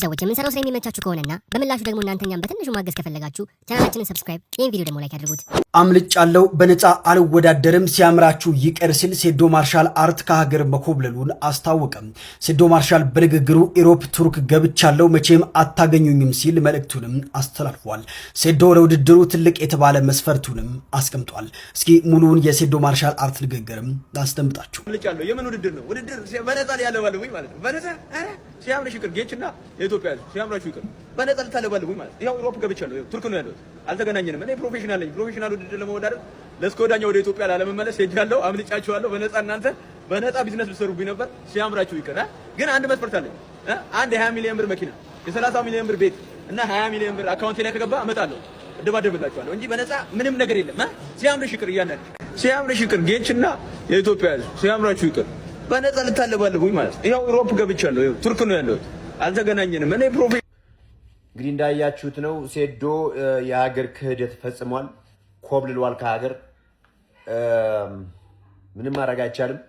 ሰዎች የምንሰራው ስራ የሚመቻችሁ ከሆነና በምላሹ ደግሞ እናንተኛም በትንሹ ማገዝ ከፈለጋችሁ ቻናላችንን ሰብስክራይብ፣ ይህን ቪዲዮ ደግሞ ላይክ አድርጉት። አምልጫለው በነፃ አልወዳደርም ሲያምራችሁ ይቀር ሲል ሴዶ ማርሻል አርት ከሀገር መኮብለሉን አስታወቀም። ሴዶ ማርሻል በንግግሩ ኢሮፕ ቱርክ ገብቻለው መቼም አታገኙኝም ሲል መልእክቱንም አስተላልፏል። ሴዶ ለውድድሩ ትልቅ የተባለ መስፈርቱንም አስቀምጧል። እስኪ ሙሉውን የሴዶ ማርሻል አርት ንግግርም ላስደምጣችሁ። አምልጫለው የምን ውድድር ነው? ውድድር በነፃ ያለባልሁኝ ማለት ነው። በነፃ ሲያምርሽ ይቅር ጌችና የኢትዮጵያ ሲያምራችሁ ይቅር በነፃ ልታለባልሁኝ ማለት ነው። ያው ኢሮፕ ገብቻለሁ ቱርክ ነው ያለሁት አልተገናኘንም። እኔ ፕሮፌሽናል ነኝ። ፕሮፌሽናል ውድድር ለመወዳደር ለስኮዳኛ ወደ ኢትዮጵያ ላለመመለስ ሄጃለሁ። አምልጫችኋለሁ። በነፃ እናንተ በነፃ ቢዝነስ ልትሰሩብኝ ነበር። ሲያምራችሁ ይቅር። ግን አንድ መስፈርት አለኝ። አንድ የ20 ሚሊዮን ብር መኪና የ30 ሚሊዮን ብር ቤት እና 20 ሚሊዮን ብር አካውንቴ ላይ ከገባ እመጣለሁ፣ እደባደብላችኋለሁ እንጂ በነፃ ምንም ነገር የለም። ሲያምርሽ ይቅር እያናችሁ ሲያምርሽ ይቅር ጌችና የኢትዮጵያ ሲያምራችሁ ይቅር በነፃ ልታለባልሁኝ ማለት ነው። ያው ኢሮፕ ገብቻለሁ። ያው ቱርክ ነው ያለሁት አልተገናኘንም። እኔ እንግዲህ እንዳያችሁት ነው ሴዶ የሀገር ክህደት ፈጽሟል። ኮብልሏል ከሀገር ምንም ማድረግ አይቻልም።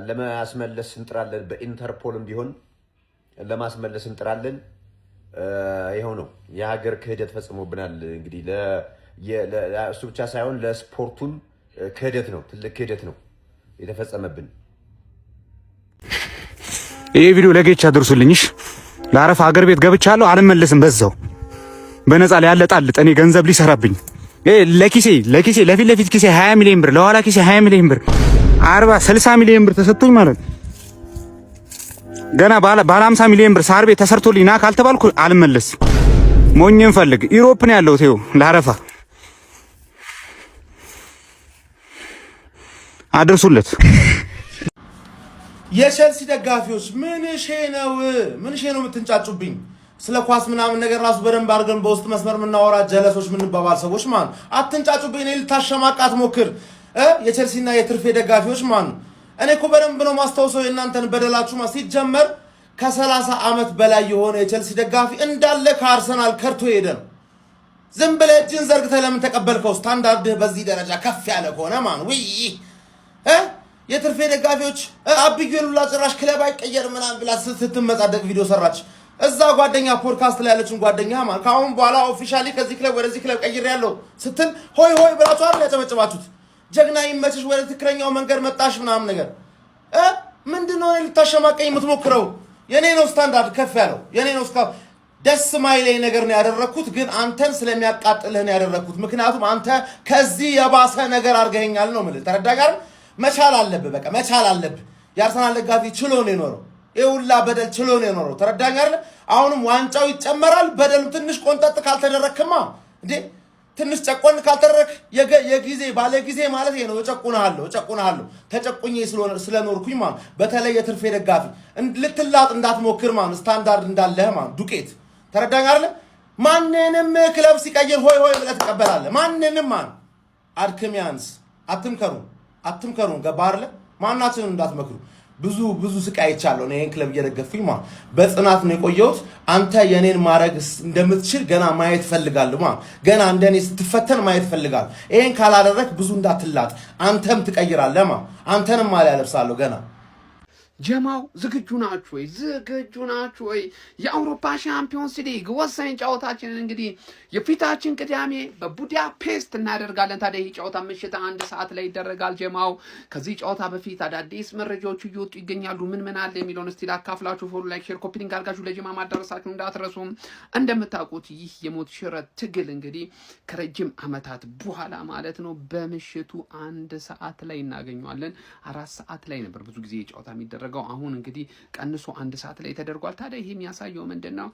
ለማስመለስ እንጥራለን። በኢንተርፖልም ቢሆን ለማስመለስ እንጥራለን። ይሄው ነው የሀገር ክህደት ፈጽሞብናል። እንግዲህ እሱ ብቻ ሳይሆን ለስፖርቱም ክህደት ነው፣ ትልቅ ክህደት ነው የተፈጸመብን። ይሄ ቪዲዮ ለጌች አድርሱልኝሽ። ለአረፋ ሀገር ቤት ገብቻለሁ አልመለስም። በዛው በነፃ ላይ ያለጣልጥ እኔ ገንዘብ ሊሰራብኝ ለኪሴ ለፊት ለፊት ኪሴ 20 ሚሊዮን ብር ለኋላ ኪሴ 20 ሚሊዮን ብር 40 60 ሚሊዮን ብር ተሰጥቶኝ ማለት ገና ባለ 50 ሚሊዮን ብር ሳር ቤት ተሰርቶልኝ ና ካልተባልኩ አልመለስም። ሞኝን ፈልግ ኢሮፕ ነው ያለው ተው ለአረፋ አድርሱለት። የቸልሲ ደጋፊዎች ምን ሼ ነው የምትንጫጩብኝ? ስለ ኳስ ምናምን ነገር ራሱ በደንብ አድርገን በውስጥ መስመር የምናወራ ጀለሶች ምንባባል ሰዎች ማን አትንጫጩብኝ። እኔ ልታሸማቃት ሞክር የቸልሲና የትርፌ ደጋፊዎች ማን እኔ እኮ በደንብ ነው ማስታወሰው የእናንተን በደላችሁ ሲጀመር ከ30 ዓመት በላይ የሆነ የቸልሲ ደጋፊ እንዳለ ከአርሰናል ከርቶ ሄደ ነው። ዝም ብለህ እጅን ዘርግተህ ለምን ተቀበልከው? ስታንዳርድህ በዚህ ደረጃ ከፍ ያለ ከሆነ ማን ወይ የትርፌ ደጋፊዎች አብዩሉላ ጭራሽ ክለብ አይቀየር ምናምን ብላ ስትመጻደቅ ቪዲዮ ሰራች። እዛ ጓደኛ ፖድካስት ላይ ያለችን ጓደኛ ማን ካሁን በኋላ ኦፊሻሊ ከዚህ ክለብ ወደዚህ ክለብ ቀይር ያለው ስትል ሆይ ብላችሁ አይደል ያጨበጨባችሁት? ጀግና ይመችሽ ወደ ትክክለኛው መንገድ መጣሽ ምናምን ነገር ምንድነው ልታሸማቀኝ የምትሞክረው? የኔ ነው ስታንዳርድ ከፍ ያለው የኔ ነው። ደስ ማይለኝ ነገር ነው ያደረኩት፣ ግን አንተን ስለሚያቃጥልህ ነው ያደረኩት። ምክንያቱም አንተ ከዚህ የባሰ ነገር አድርገኸኛል ነው ማለት ተረዳህ ጋር መቻል አለብህ። በቃ መቻል አለብህ። የአርሰናል ደጋፊ ችሎ ነው የኖረው። ይውላ በደል ችሎ ነው የኖረው። ተረዳኝ አይደል? አሁንም ዋንጫው ይጨመራል። በደሉ ትንሽ ቆንጠጥ ካልተደረክማ እንዴ ትንሽ ጨቆን ካልተደረክ የጊዜ ባለ ጊዜ ማለት ነው ጨቁናለሁ ተጨቁኜ ስለኖርኩኝ ማለት በተለይ የትርፌ ደጋፊ ልትላጥ እንዳትሞክር ማለት ስታንዳርድ እንዳለህ ማለት ዱቄት ተረዳኝ አይደል? ማንንም ክለብ ሲቀይር ሆይ ብለህ ትቀበላለህ። ማንንም ማለት አድክሚያንስ አትምከሩ ገባህ አይደል? ማናችንም እንዳትመክሩ። ብዙ ስቃይ ይቻለው ነው። ይሄን ክለብ እየደገፍኩኝ ማለት በጽናት ነው የቆየሁት። አንተ የኔን ማድረግ እንደምትችል ገና ማየት ፈልጋለሁ ማለት ገና እንደኔ ስትፈተን ማየት ፈልጋለሁ። ይሄን ካላደረክ ብዙ እንዳትላጥ አንተም ትቀይራለህ ማለት አንተንም ማሊያ ለብሳለሁ ገና። ጀማው ዝግጁ ናችሁ ወይ? የአውሮፓ ሻምፒዮንስ ሊግ ወሳኝ ጨዋታችንን እንግዲህ የፊታችን ቅዳሜ በቡዳፔስት እናደርጋለን። ታዲያ ይህ ጨዋታ ምሽት 1 ሰዓት ላይ ይደረጋል። ጀማው ከዚህ ጨዋታ በፊት አዳዲስ መረጃዎች እየወጡ ይገኛሉ። ምን አለ የሚለውን እስቲ ላካፍላችሁ። ፎሎ፣ ላይክ፣ ሼር፣ ኮፒ ሊንክ አድርጋችሁ ለጀማ ማዳረሳችሁ እንዳትረሱ። እንደምታውቁት ይህ የሞት ሽረት ትግል እንግዲህ ከረጅም ዓመታት በኋላ ማለት ነው በምሽቱ 1 ሰዓት ላይ እናገኘዋለን። 4 ሰዓት ላይ ነበር ብዙ ጊዜ ጨዋታ የሚደረገው። አሁን እንግዲህ ቀንሶ 1 ሰዓት ላይ ተደርጓል። ታዲያ ይሄ የሚያሳየው ምንድነው?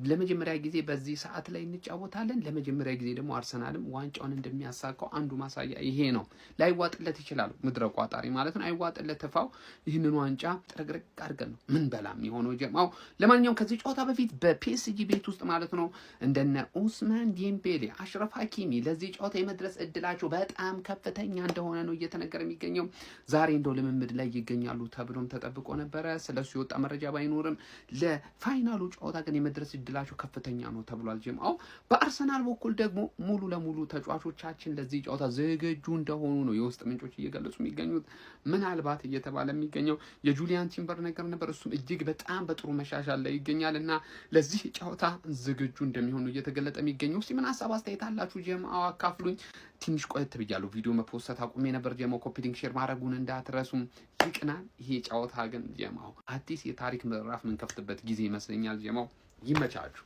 ለመጀመሪያ ጊዜ በዚህ ሰዓት ላይ እንጫወታለን። ለመጀመሪያ ጊዜ ደግሞ አርሰናልም ዋንጫውን እንደሚያሳካው አንዱ ማሳያ ይሄ ነው። ላይዋጥለት ይችላል ምድረ ቋጣሪ ማለት ነው። አይዋጥለት ተፋው ይህንን ዋንጫ ጥርግርግ አድርገን ነው ምን በላም የሆነው ጀማው። ለማንኛውም ከዚህ ጨዋታ በፊት በፒኤስጂ ቤት ውስጥ ማለት ነው እንደነ ኡስማን ዴምቤሌ፣ አሽረፍ ሀኪሚ ለዚህ ጨዋታ የመድረስ እድላቸው በጣም ከፍተኛ እንደሆነ ነው እየተነገረ የሚገኘው። ዛሬ እንደው ልምምድ ላይ ይገኛሉ ተብሎም ተጠብቋል። ተጠብቆ ነበረ። ስለሱ የወጣ መረጃ ባይኖርም ለፋይናሉ ጨዋታ ግን የመድረስ እድላቸው ከፍተኛ ነው ተብሏል። ጀምአው በአርሰናል በኩል ደግሞ ሙሉ ለሙሉ ተጫዋቾቻችን ለዚህ ጨዋታ ዝግጁ እንደሆኑ ነው የውስጥ ምንጮች እየገለጹ የሚገኙት። ምናልባት እየተባለ የሚገኘው የጁሊያን ቲምበር ነገር ነበር። እሱም እጅግ በጣም በጥሩ መሻሻል ላይ ይገኛል እና ለዚህ ጨዋታ ዝግጁ እንደሚሆኑ እየተገለጠ የሚገኘው። እስቲ ምን ሀሳብ አስተያየት አላችሁ? ጀምአው አካፍሉኝ። ትንሽ ቆየት ብያለሁ። ቪዲዮ መፖስት አቁሜ ነበር። ጀምአው ኮፒ ሊንክ ሼር ማድረጉን እንዳትረሱም። ይቅናል። ይሄ ጨዋታ ግን ጀምአው አዲስ የታሪክ ምዕራፍ የምንከፍትበት ጊዜ ይመስለኛል። ጀምአው ይመቻችሁ።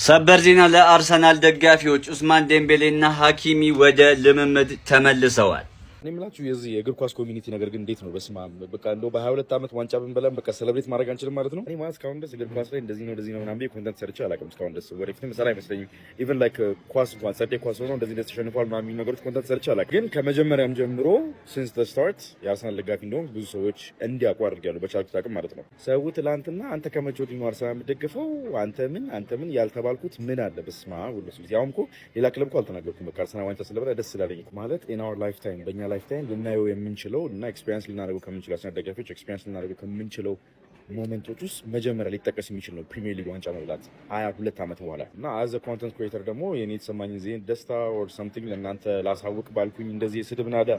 ሰበር ዜና ለአርሰናል ደጋፊዎች፣ ኡስማን ዴምቤሌና ሀኪሚ ወደ ልምምድ ተመልሰዋል። እኔ የምላችሁ የዚህ የእግር ኳስ ኮሚኒቲ ነገር ግን እንዴት ነው? በስመ አብ በቃ እንደው በ22 ዓመት ዋንጫ ብንበላም በቃ ሴሌብሬት ማድረግ አንችልም ማለት ነው። እኔ ማለት እስካሁን ድረስ እግር ኳስ ላይ እንደዚህ ነው ምናምን ብዬ ኮንተንት ሰርቼ አላውቅም እስካሁን ድረስ። ወደፊትም ሰራ አይመስለኝም። ኢቨን ላይክ ኳስ እንኳን ሰዴ ኳስ ሆኖ እንደዚህ ተሸንፏል ምናምን የሚሉ ነገሮች ኮንተንት ሰርቼ አላውቅም። ግን ከመጀመሪያም ጀምሮ ሲንስ ዘ ስታርት የአርሰናል ደጋፊ እንደሆንኩ ብዙ ሰዎች እንዲያውቁ አድርጌያለሁ በቻልኩት አቅም ማለት ነው። ሰው ትላንትና አንተ ከመቼ ወዲህ ነው አርሰናል የምትደግፈው አንተ ምን ያልተባልኩት ምን አለ? በስመ አብ ሁሉ ሲል ያውም እኮ ሌላ ክለብ እኮ አልተናገርኩም። በቃ አርሰናል ዋንጫ ስለበላ ደስ ስላለኝ ማለት ኢን አወር ላይፍ ታይም በእኛ ላይፍ ታይም ልናየው የምንችለው እና ኤክስፒሪየንስ ልናደርገው ከምንችለው አርሰናል ደጋፊዎች ኤክስፒሪየንስ ልናደርገው ከምንችለው ሞመንቶች ውስጥ መጀመሪያ ሊጠቀስ የሚችል ነው ፕሪሚየር ሊግ ዋንጫ መብላት 22 ዓመት በኋላ እና አዘ ኮንተንት ክሬተር ደግሞ የኔ የተሰማኝ ዜን ደስታ ኦር ሰምቲንግ ለእናንተ ላሳውቅ ባልኩኝ እንደዚህ ስድብ ናዳ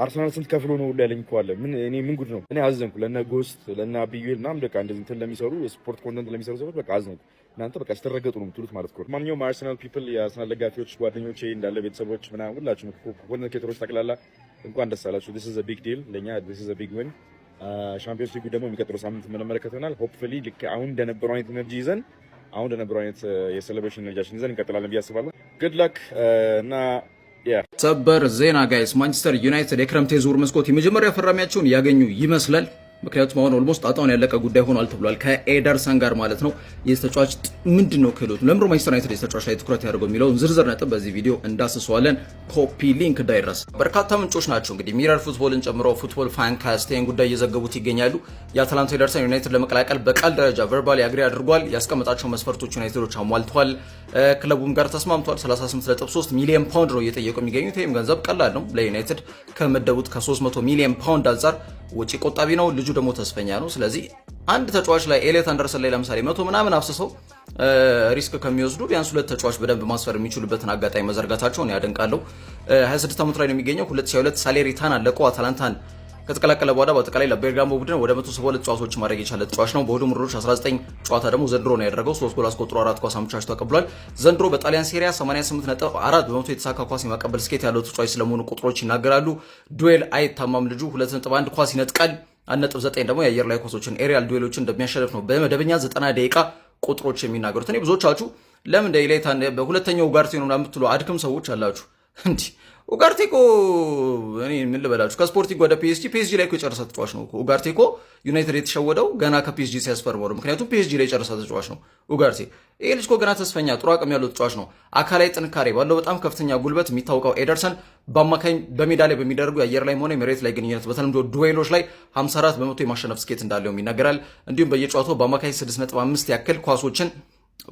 አርሰናል ስንት ከፍሎ ነው ሁሉ ያለኝ እኮ አለ። ምን ጉድ ነው? እኔ አዘንኩ ለነ ጎስት ለነ አብዩል ምናምን በቃ እንደዚህ እንትን ለሚሰሩ የስፖርት ኮንተንት ለሚሰሩ ሰዎች በቃ አዘንኩ። እናንተ በቃ ስተረገጡ ነው የምትሉት ማለት ነው። ማንኛውም አርሰናል ፒፕል የአርሰናል ደጋፊዎች ጓደኞቼ እንዳለ ቤተሰቦች ምናምን ሁላችሁም ኮንተንት ክሬተሮች ጠቅላላ እንኳን ደስ አላችሁ። this is a big deal ለኛ this is a big win። ሻምፒዮንስ ሊጉ ደግሞ የሚቀጥለው ሳምንት የምንመለከተው ይሆናል። ሆፕፉሊ ልክ አሁን እንደነበረው አይነት ኤነርጂ ይዘን አሁን እንደነበረው አይነት የሴሌብሬሽን ኤነርጂያችን ይዘን እንቀጥላለን ብዬ አስባለሁ። good luck እና ሰበር ዜና ጋይስ፣ ማንቸስተር ዩናይትድ የክረምት የዝውውር መስኮት የመጀመሪያ ፈራሚያቸውን ያገኙ ይመስላል። ምክንያቱም አሁን ኦልሞስት ጣጣውን ያለቀ ጉዳይ ሆኗል ተብሏል ከኤደርሰን ጋር ማለት ነው። የተጫዋች ምንድነው ክህሎቱ፣ ለምሮ ማንቸስተር ዩናይትድ የተጫዋች ላይ ትኩረት ያደርገው የሚለውን ዝርዝር ነጥብ በዚህ ቪዲዮ እንዳስሰዋለን። ኮፒ ሊንክ ዳይረስ በርካታ ምንጮች ናቸው እንግዲህ ሚረር ፉትቦልን ጨምሮ ፉትቦል ፋንካስት ይህን ጉዳይ እየዘገቡት ይገኛሉ። የአትላንታ ኤደርሰን ዩናይትድ ለመቀላቀል በቃል ደረጃ ቨርባሊ አግሪ አድርጓል። ያስቀመጣቸው መስፈርቶች ዩናይትዶች አሟልተዋል። ክለቡም ጋር ተስማምቷል። 38.3 ሚሊዮን ፓውንድ ነው እየጠየቁ የሚገኙት። ይህም ገንዘብ ቀላል ነው ለዩናይትድ ከመደቡት ከ300 ሚሊዮን ፓውንድ አንጻር ወጪ ቆጣቢ ነው። ልጁ ደግሞ ተስፈኛ ነው። ስለዚህ አንድ ተጫዋች ላይ ኤሌት አንደርሰን ላይ ለምሳሌ 100 ምናምን አፍስሰው ሪስክ ከሚወስዱ ቢያንስ ሁለት ተጫዋች በደንብ ማስፈር የሚችሉበትን አጋጣሚ መዘርጋታቸውን ያደንቃለሁ። 26 ዓመት ላይ ነው የሚገኘው። 2022 ሳሌሪታን አለቆ አታላንታን ከተቀላቀለ በኋላ በአጠቃላይ ለቤርጋሞ ቡድን ወደ 172 ጨዋታዎች ማድረግ የቻለ ተጫዋች ነው። በሁሉም ውድድሮች 19 ጨዋታ ደግሞ ዘንድሮ ነው ያደረገው። 3 ጎል አስቆጥሮ 4 ኳስ አመቻችቶ ተቀብሏል። ዘንድሮ በጣሊያን ሴሪያ 88.4 በመቶ የተሳካ ኳስ የማቀበል ስኬት ያለው ተጫዋች ስለመሆኑ ቁጥሮች ይናገራሉ። ዱዌል አይታማም ልጁ 2.1 ኳስ ይነጥቃል። 1.9 ደግሞ የአየር ላይ ኳሶችን ኤሪያል ዱዌሎችን እንደሚያሸንፍ ነው በመደበኛ 90 ደቂቃ ቁጥሮች የሚናገሩት። እኔ ብዙዎቻችሁ ለምን ዴይሌታን በሁለተኛው ኡጋርቴ ነው የምትሉ አድክም ሰዎች አላችሁ እንዴ? ኡጋርቴ እኮ እኔ ምን ልበላችሁ ከስፖርቲንግ ወደ ፒኤስጂ ላይ እኮ የጨረሰ ተጫዋች ነው። ኡጋርቴ እኮ ዩናይትድ የተሸወደው ገና ከፒኤስጂ ሲያስፈርመው ነው። ምክንያቱም ፒኤስጂ ላይ የጨረሰ ተጫዋች ነው ኡጋርቴ። ይሄ ልጅ እኮ ገና ተስፈኛ ጥሩ አቅም ያለው ተጫዋች ነው። አካላዊ ጥንካሬ ባለው በጣም ከፍተኛ ጉልበት የሚታወቀው ኤደርሰን በአማካኝ በሜዳ ላይ በሚደረጉ የአየር ላይ ሆነ የመሬት ላይ ግንኙነት በተለምዶ ዱዌሎች ላይ 54 በመቶ የማሸነፍ ስኬት እንዳለው ይናገራል። እንዲሁም በየጨዋታው በአማካኝ 6.5 ያክል ኳሶችን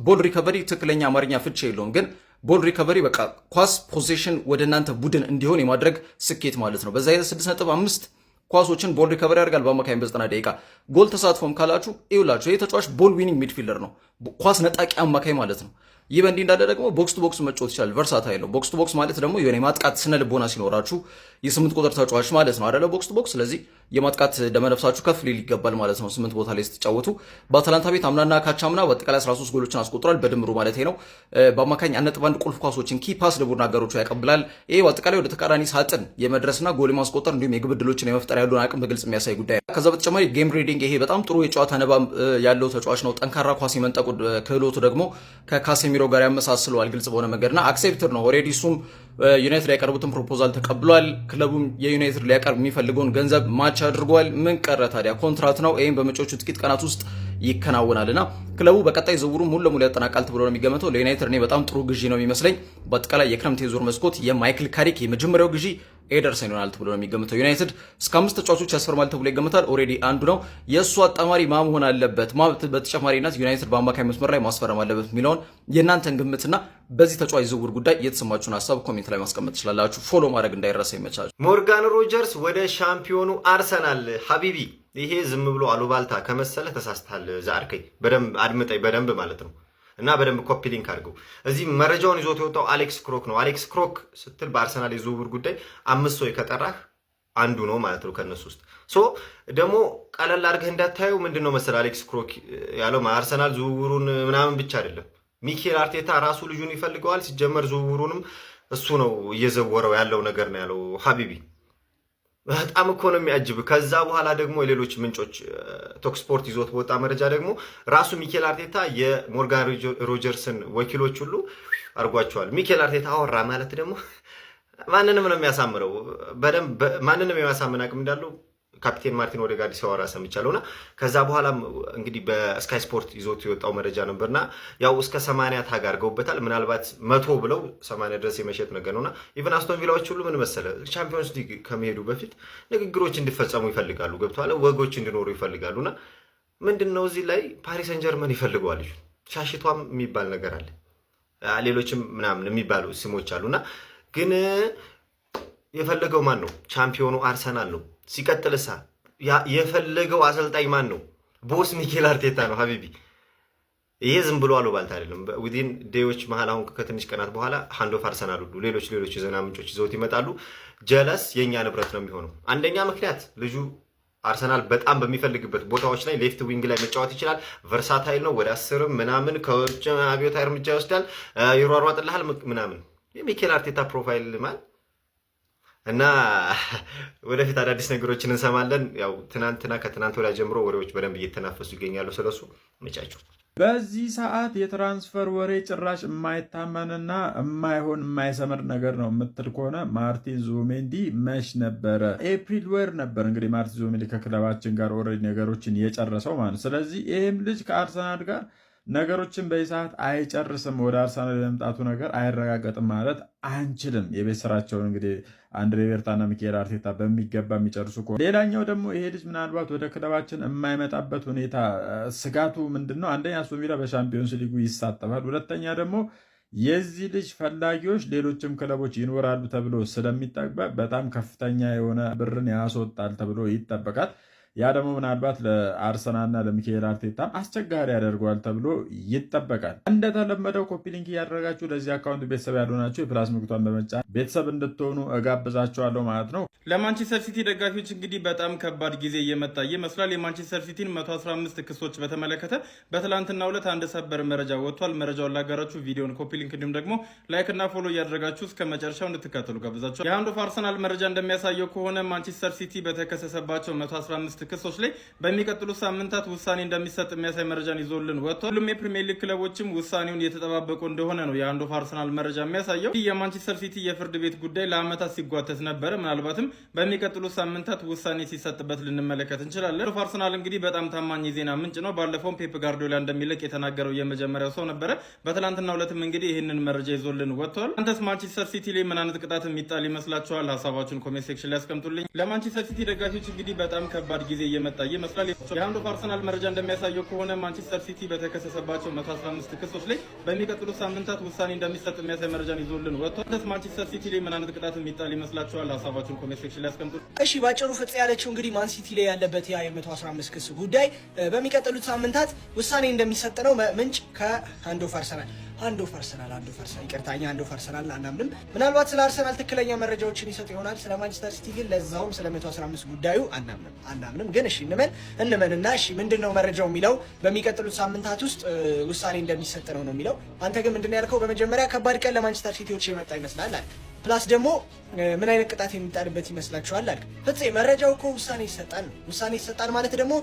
ቦል ሪከቨሪ ትክክለኛ አማርኛ ፍቺ የለውም ግን ቦል ሪከቨሪ በቃ ኳስ ፖሴሽን ወደ እናንተ ቡድን እንዲሆን የማድረግ ስኬት ማለት ነው። በዛ 6.5 ኳሶችን ቦል ሪከቨሪ ያደርጋል በአማካኝ በ90 ደቂቃ። ጎል ተሳትፎም ካላችሁ ይውላችሁ ይህ ተጫዋች ቦል ዊኒንግ ሚድፊልደር ነው፣ ኳስ ነጣቂ አማካኝ ማለት ነው። ይህ በእንዲህ እንዳለ ደግሞ ቦክስ ቱ ቦክስ መጫወት ይችላል። ቨርሳታይል ነው። ቦክስ ቱ ቦክስ ማለት ደግሞ የሆነ የማጥቃት ስነ ልቦና ሲኖራችሁ የ8 ቁጥር ተጫዋች ማለት ነው አይደለ? ቦክስ ቱ ቦክስ። ስለዚህ የማጥቃት ደመነፍሳችሁ ከፍ ሊል ይገባል ማለት ነው 8 ቦታ ላይ ስትጫወቱ። በአታላንታ ቤት አምናና ካቻምና በአጠቃላይ 13 ጎሎችን አስቆጥሯል በድምሩ ማለት ነው። በአማካኝ 1.1 ቁልፍ ኳሶችን ኪ ፓስ ለቡድን አጋሮቹ ያቀብላል። ይሄ በአጠቃላይ ወደ ተቃራኒ ሳጥን የመድረስና ጎል ማስቆጠር እንዲሁም የግብ ዕድሎችን የመፍጠር ያለውን አቅም በግልጽ የሚያሳይ ጉዳይ። ከዛ በተጨማሪ ጌም ሪዲንግ ይሄ በጣም ጥሩ የጨዋታ ንባብ ያለው ተጫዋች ነው። ጠንካራ ኳስ የመንጠቁ ክህሎቱ ደግሞ ከካሴሚሮ ጋር ያመሳስለዋል ግልጽ በሆነ መንገድና አክሴፕትር ነው። ኦሬዲ እሱም ዩናይትድ ያቀርቡትን ፕሮፖዛል ተቀብሏል። ክለቡም የዩናይትድ ሊያቀርብ የሚፈልገውን ገንዘብ ማች አድርጓል። ምን ቀረ ታዲያ? ኮንትራት ነው። ይህም በመጪዎቹ ጥቂት ቀናት ውስጥ ይከናወናልና ክለቡ በቀጣይ ዝውውሩ ሙሉ ለሙሉ ያጠናቃል ተብሎ ነው የሚገመተው። ለዩናይትድ እኔ በጣም ጥሩ ግዢ ነው የሚመስለኝ። በአጠቃላይ የክረምት የዝውውር መስኮት የማይክል ካሪክ የመጀመሪያው ግዢ ኤደርሰን ይሆናል ተብሎ ነው የሚገመተው። ዩናይትድ እስከ 5 ተጫዋቾች ያስፈርማል ተብሎ ይገመታል። ኦልሬዲ አንዱ ነው። የእሱ አጣማሪ ማ መሆን አለበት፣ በተጨማሪነት ዩናይትድ በአማካይ መስመር ላይ ማስፈረም አለበት የሚለውን የእናንተን ግምትና በዚህ ተጫዋች ዝውውር ጉዳይ የተሰማችሁን ሀሳብ ኮሜንት ላይ ማስቀመጥ ትችላላችሁ። ፎሎ ማድረግ እንዳይረሳ ይመቻችሁ። ሞርጋን ሮጀርስ ወደ ሻምፒዮኑ አርሰናል። ሀቢቢ ይሄ ዝም ብሎ አሉባልታ ከመሰለ ተሳስተሃል። ዛርከኝ በደንብ አድምጠኝ፣ በደንብ ማለት ነው እና በደንብ ኮፒ ሊንክ አድርገው። እዚህ መረጃውን ይዞት የወጣው አሌክስ ክሮክ ነው። አሌክስ ክሮክ ስትል በአርሰናል የዝውውር ጉዳይ 5 ሰው ከጠራህ አንዱ ነው ማለት ነው ከነሱ ውስጥ። ሶ ደግሞ ቀለል አድርገህ እንዳታየው ምንድነው መሰለህ አሌክስ ክሮክ ያለው አርሰናል ዝውውሩን ምናምን ብቻ አይደለም፣ ሚኬል አርቴታ ራሱ ልጁን ይፈልገዋል። ሲጀመር ዝውውሩንም እሱ ነው እየዘወረው ያለው ነገር ነው ያለው ሀቢቢ። በጣም እኮ ነው የሚያጅብ። ከዛ በኋላ ደግሞ የሌሎች ምንጮች ቶክ ስፖርት ይዞት በወጣ መረጃ ደግሞ ራሱ ሚኬል አርቴታ የሞርጋን ሮጀርስን ወኪሎች ሁሉ አድርጓቸዋል። ሚኬል አርቴታ አወራ ማለት ደግሞ ማንንም ነው የሚያሳምረው። በደንብ ማንንም የሚያሳምን አቅም እንዳለው ካፒቴን ማርቲን ኦዴጋርድ ሲያወራ ሰምቻለሁና ከዛ በኋላም እንግዲህ በስካይ ስፖርት ይዞት የወጣው መረጃ ነበርና ያው እስከ 80 ታግ አድርገውበታል። ምናልባት 100 ብለው 80 ድረስ የመሸጥ ነገር ነውና ኢቭን አስቶን ቪላዎች ሁሉ ምን መሰለ ቻምፒዮንስ ሊግ ከመሄዱ በፊት ንግግሮች እንዲፈጸሙ ይፈልጋሉ። ገብቷል? ወጎች እንዲኖሩ ይፈልጋሉና ምንድነው እዚህ ላይ ፓሪስ ሰን ጀርመን ይፈልገዋል። ሻሽቷም የሚባል ነገር አለ፣ ሌሎችም ምናምን የሚባሉ ስሞች አሉና ግን የፈለገው ማን ነው? ቻምፒዮኑ አርሰናል ነው። ሲቀጥልሳ የፈለገው አሰልጣኝ ማን ነው? ቦስ ሚኬል አርቴታ ነው ሀቢቢ። ይሄ ዝም ብሎ አሉባልታ አይደለም። ዊዲን ዴዎች መሀል አሁን ከትንሽ ቀናት በኋላ ሃንድ ኦፍ አርሰናል ሁሉ ሌሎች የዜና ምንጮች ይዘውት ይመጣሉ። ጀለስ የኛ ንብረት ነው የሚሆነው። አንደኛ ምክንያት ልጁ አርሰናል በጣም በሚፈልግበት ቦታዎች ላይ ሌፍት ዊንግ ላይ መጫወት ይችላል። ቨርሳታይል ነው። ወደ 10 ምናምን ከውጭ አብዮታዊ እርምጃ ይወስዳል፣ ይሯሯጥልሃል ምናምን። የሚኬል አርቴታ ፕሮፋይል ማለት እና ወደፊት አዳዲስ ነገሮችን እንሰማለን። ያው ከትናንት ወዲያ ጀምሮ ወሬዎች በደንብ እየተናፈሱ ይገኛሉ ስለሱ። መጫጩ በዚህ ሰዓት የትራንስፈር ወሬ ጭራሽ የማይታመንና የማይሆን የማይሰምር ነገር ነው የምትል ከሆነ ማርቲን ዙቢሜንዲ መች ነበረ? ኤፕሪል ወር ነበር እንግዲህ ማርቲን ዙቢሜንዲ ከክለባችን ጋር ኦልሬዲ ነገሮችን የጨረሰው ማለት። ስለዚህ ይህም ልጅ ከአርሰናል ጋር ነገሮችን በዚህ ሰዓት አይጨርስም። ወደ አርሰናል የመምጣቱ ነገር አይረጋገጥም ማለት አንችልም። የቤት ስራቸውን እንግዲህ አንድሬ ቤርታና ሚኬል አርቴታ በሚገባ የሚጨርሱ ከሆነ፣ ሌላኛው ደግሞ ይሄ ልጅ ምናልባት ወደ ክለባችን የማይመጣበት ሁኔታ ስጋቱ ምንድን ነው? አንደኛ አስቶን ቪላ በሻምፒዮንስ ሊጉ ይሳተፋል። ሁለተኛ ደግሞ የዚህ ልጅ ፈላጊዎች ሌሎችም ክለቦች ይኖራሉ ተብሎ ስለሚጠበቅ በጣም ከፍተኛ የሆነ ብርን ያስወጣል ተብሎ ይጠበቃል። ያ ደግሞ ምናልባት ለአርሰናልና ለሚኬል አርቴታ አስቸጋሪ ያደርገዋል ተብሎ ይጠበቃል። እንደተለመደው ኮፒ ሊንክ እያደረጋችሁ ለዚህ አካውንት ቤተሰብ ያልሆናችሁ የፕላስ ምልክቷን በመጫን ቤተሰብ እንድትሆኑ እጋብዛችኋለሁ ማለት ነው። ለማንቸስተር ሲቲ ደጋፊዎች እንግዲህ በጣም ከባድ ጊዜ እየመጣ ይመስላል። የማንቸስተር ሲቲን 115 ክሶች በተመለከተ በትላንትናው ዕለት አንድ ሰበር መረጃ ወጥቷል። መረጃውን ላጋራችሁ ቪዲዮን ኮፒ ሊንክ እንዲሁም ደግሞ ላይክ እና ፎሎ እያደረጋችሁ እስከ መጨረሻው እንድትከተሉ ጋብዛችኋል። የሃንድ ኦፍ አርሰናል መረጃ እንደሚያሳየው ከሆነ ማንቸስተር ሲቲ በተከሰሰባቸው 115 ክሶች ላይ በሚቀጥሉት ሳምንታት ውሳኔ እንደሚሰጥ የሚያሳይ መረጃን ይዞልን ወጥቷል። ሁሉም የፕሪሚየር ሊግ ክለቦችም ውሳኔውን እየተጠባበቁ እንደሆነ ነው የሃንድ ኦፍ አርሰናል መረጃ የሚያሳየው። የማንቸስተር ሲቲ የፍርድ ቤት ጉዳይ ለአመታት ሲጓተት ነበረ። ምናልባትም በሚቀጥሉት ሳምንታት ውሳኔ ሲሰጥበት ልንመለከት እንችላለን። ሃንድ ኦፍ አርሰናል እንግዲህ በጣም ታማኝ የዜና ምንጭ ነው። ባለፈውም ፔፕ ጋርዲዮላ እንደሚለቅ የተናገረው የመጀመሪያው ሰው ነበረ። በትናንትናው ዕለትም እንግዲህ ይህንን መረጃ ይዞልን ወጥቷል። አንተስ ማንቸስተር ሲቲ ላይ ምን አይነት ቅጣት የሚጣል ይመስላችኋል? ሀሳባችሁን ኮሜንት ሴክሽን ላይ አስቀምጡልኝ። ለማንቸስተር ሲቲ ደጋፊዎች እንግዲህ በጣም ከባድ ጊዜ እየመጣ ይመስላል። የሃንድ ኦፍ አርሰናል መረጃ እንደሚያሳየው ከሆነ ማንቸስተር ሲቲ በተከሰሰባቸው 115 ክሶች ላይ በሚቀጥሉት ሳምንታት ውሳኔ እንደሚሰጥ የሚያሳይ መረጃን ይዞልን ወጥቷል። አንተስ ማንቸስተር ሲቲ ላይ ምን አይነት ቅጣት የሚጣል ይመስላችኋል? ሀሳባችሁን ኮሜንት ሴክሽን ላይ አስቀምጡ። እሺ ባጭሩ ፍጽ ያለችው እንግዲህ ማን ሲቲ ላይ ያለበት ያ የ115 ክስ ጉዳይ በሚቀጥሉት ሳምንታት ውሳኔ እንደሚሰጥ ነው ምንጭ ከሃንድ ኦፍ አርሰናል አንድ ኦፍ አርሰናል ይቅርታኛ አንድ ኦፍ አርሰናል አናምንም። ምናልባት ስለ አርሰናል ትክክለኛ መረጃዎችን ይሰጥ ይሆናል። ስለ ማንቸስተር ሲቲ ግን ለዛውም ስለ 115 ጉዳዩ አናምንም። ግን እሺ እንመንና እሺ ምንድነው መረጃው የሚለው በሚቀጥሉት ሳምንታት ውስጥ ውሳኔ እንደሚሰጥ ነው የሚለው። አንተ ግን ምንድነው ያልከው? በመጀመሪያ ከባድ ቀን ለማንቸስተር ሲቲዎች የመጣ ይመስላል አለ። ፕላስ ደግሞ ምን አይነት ቅጣት የሚጣልበት ይመስላችኋል አልክ። ፍፄ መረጃው እኮ ውሳኔ ይሰጣል ነው። ውሳኔ ይሰጣል ማለት ደግሞ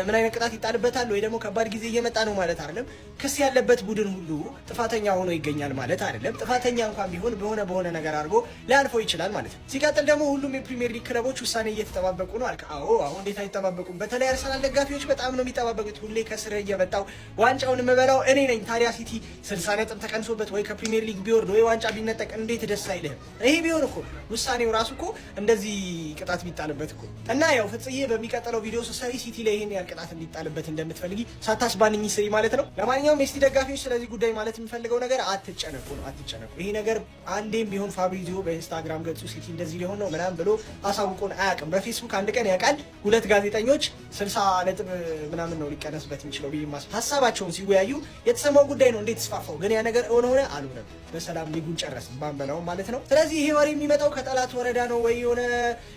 ምን አይነት ቅጣት ይጣልበታል ወይ ደግሞ ከባድ ጊዜ እየመጣ ነው ማለት አይደለም። ክስ ያለበት ቡድን ሁሉ ጥፋተኛ ሆኖ ይገኛል ማለት አይደለም። ጥፋተኛ እንኳን ቢሆን በሆነ ነገር አድርጎ ሊያልፈው ይችላል ማለት ነው። ሲቀጥል ደግሞ ሁሉም የፕሪሚየር ሊግ ክለቦች ውሳኔ እየተጠባበቁ ነው አልክ። አዎ እንዴት አይጠባበቁም? በተለይ አርሰናል ደጋፊዎች በጣም ነው የሚጠባበቁት። ሁሌ ከስር እየመጣው ዋንጫውን የምበላው እኔ ነኝ። ታዲያ ሲቲ 60 ነጥብ ተቀንሶበት ወይ ከፕሪሚየር ሊግ ቢወርድ ወይ ዋንጫ ቢነጠቅ እንዴት ደስ አይልም? የለህም። ይሄ ቢሆን እኮ ውሳኔው ራሱ እኮ እንደዚህ ቅጣት ቢጣልበት እኮ እና ያው ፍጽዬ በሚቀጥለው ቪዲዮ ስትሰሪ ሲቲ ላይ ይሄን ያህል ቅጣት እንዲጣልበት እንደምትፈልጊ ሳታስባንኝ ስሪ ማለት ነው። ለማንኛውም የሲቲ ደጋፊዎች ስለዚህ ጉዳይ ማለት የሚፈልገው ነገር አትጨነቁ ነው፣ አትጨነቁ። ይሄ ነገር አንዴም ቢሆን ፋብሪዚዮ በኢንስታግራም ገጹ ሲቲ እንደዚህ ሊሆን ነው ምናምን ብሎ አሳውቆን አያውቅም። በፌስቡክ አንድ ቀን ያውቃል። 2 ጋዜጠኞች 60 ነጥብ ምናምን ነው ሊቀነስበት የሚችለው ብዬ ሀሳባቸውን ሲወያዩ የተሰማው ጉዳይ ነው። እንዴት ተስፋፋው ግን ያ ነገር ሆነ አልሆነም። በሰላም ሊጉን ጨረስን ባንበላው ማለት ነው። ስለዚህ ይሄ ወሬ የሚመጣው ከጠላት ወረዳ ነው ወይ የሆነ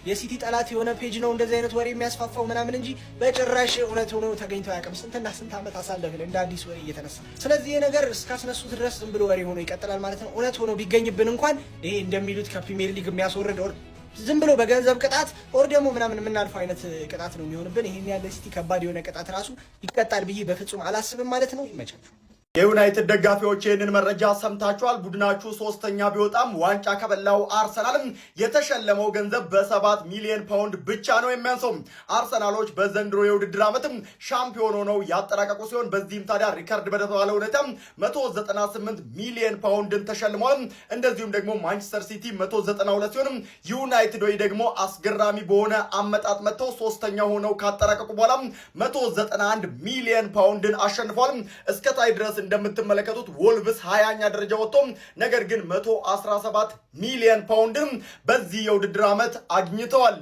የሲቲ ጠላት የሆነ ፔጅ ነው እንደዚህ አይነት ወሬ የሚያስፋፋው ምናምን እንጂ በጭራሽ እውነት ሆኖ ተገኝቶ አያውቅም። ስንትና ስንት ዓመት አሳለፍን እንደ አዲስ ወሬ እየተነሳ። ስለዚህ ይሄ ነገር እስካስነሱት ድረስ ዝም ብሎ ወሬ ሆኖ ይቀጥላል ማለት ነው። እውነት ሆኖ ቢገኝብን እንኳን ይሄ እንደሚሉት ከፕሪሚየር ሊግ የሚያስወርድ ዝም ብሎ በገንዘብ ቅጣት ኦር ደግሞ ምናምን የምናልፈው አይነት ቅጣት ነው የሚሆንብን። ይሄን ያለ ሲቲ ከባድ የሆነ ቅጣት ራሱ ይቀጣል ብዬ በፍጹም አላስብም ማለት ነው። ይመቻችሁ። የዩናይትድ ደጋፊዎች ይህንን መረጃ ሰምታችኋል። ቡድናችሁ 3ኛ ቢወጣም ዋንጫ ከበላው አርሰናልም የተሸለመው ገንዘብ በ7 ሚሊዮን ፓውንድ ብቻ ነው የሚያንሰው። አርሰናሎች በዘንድሮ የውድድር ዓመትም ሻምፒዮን ሆነው ያጠናቀቁ ሲሆን በዚህም ታዲያ ሪከርድ በተባለ ሁኔታ 198 ሚሊዮን ፓውንድን ተሸልሟል። እንደዚሁም ደግሞ ማንቸስተር ሲቲ 192 ሲሆንም ዩናይትድ ወይ ደግሞ አስገራሚ በሆነ አመጣጥ መጥተው 3ኛ ሆነው ካጠናቀቁ በኋላ 191 ሚሊዮን ፓውንድን አሸንፏል። እስከታይ ድረስ እንደምትመለከቱት ወልቭስ 20ኛ ደረጃ ወጥቶ ነገር ግን 117 ሚሊዮን ፓውንድን በዚህ የውድድር ዓመት አግኝተዋል።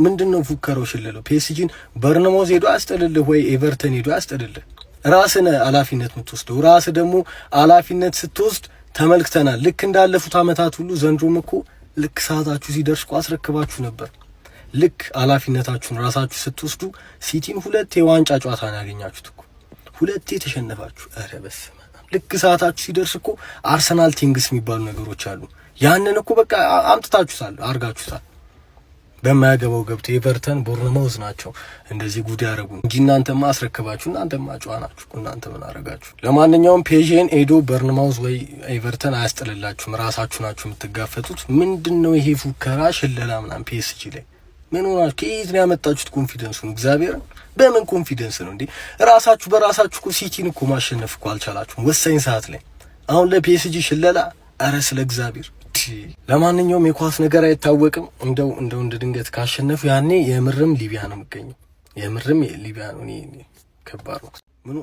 ምንድነው ፉከረው? ሽለለው ፒኤስጂን በርነማውዝ ሄዶ ያስጠልልህ ወይ ኤቨርተን ሄዶ ያስጠልልህ? ራስን ኃላፊነት የምትወስደው ራስ ደግሞ ኃላፊነት ስትወስድ ተመልክተናል። ልክ እንዳለፉት ዓመታት ሁሉ ዘንድሮም እኮ ልክ ሰዓታችሁ ሲደርስ እኮ አስረክባችሁ ነበር። ልክ ኃላፊነታችሁን ራሳችሁ ስትወስዱ ሲቲን 2 የዋንጫ ጨዋታን ያገኛችሁት እኮ 2 ተሸነፋችሁ። ኧረ በስመ አብ። ልክ ሰዓታችሁ ሲደርስ እኮ አርሰናል ቲንግስ የሚባሉ ነገሮች አሉ። ያንን እኮ በቃ አምጥታችሁታል፣ አርጋችሁታል። በማያገባው ገብቶ ኤቨርተን ቦርነማውዝ ናቸው እንደዚህ ጉድ ያረጉ እንጂ እናንተማ አስረክባችሁ፣ እናንተማ ጨዋናችሁ፣ እናንተ ምን አረጋችሁ? ለማንኛውም ፔዥን ኤዶ ቦርነማውዝ ወይ ኤቨርተን አያስጥልላችሁም። ራሳችሁ ናችሁ የምትጋፈጡት። ምንድነው ይሄ ፉከራ ሽለላ ምናምን ፒኤስጂ ላይ ምን ሆናችሁ? ከየት ነው ያመጣችሁት ኮንፊደንሱን? እግዚአብሔርን በምን ኮንፊደንስ ነው እንዴ? ራሳችሁ በራሳችሁ እኮ ሲቲን እኮ ማሸነፍ እኮ አልቻላችሁም ወሳኝ ሰዓት ላይ። አሁን ለፒኤስጂ ሽለላ? አረ ስለ እግዚአብሔር። ለማንኛውም የኳስ ነገር አይታወቅም። እንደው እንደ ድንገት ካሸነፉ ያኔ የምርም ሊቢያ ነው የሚገኘው። የምርም ሊቢያ ነው። እኔ ከባድ ነው።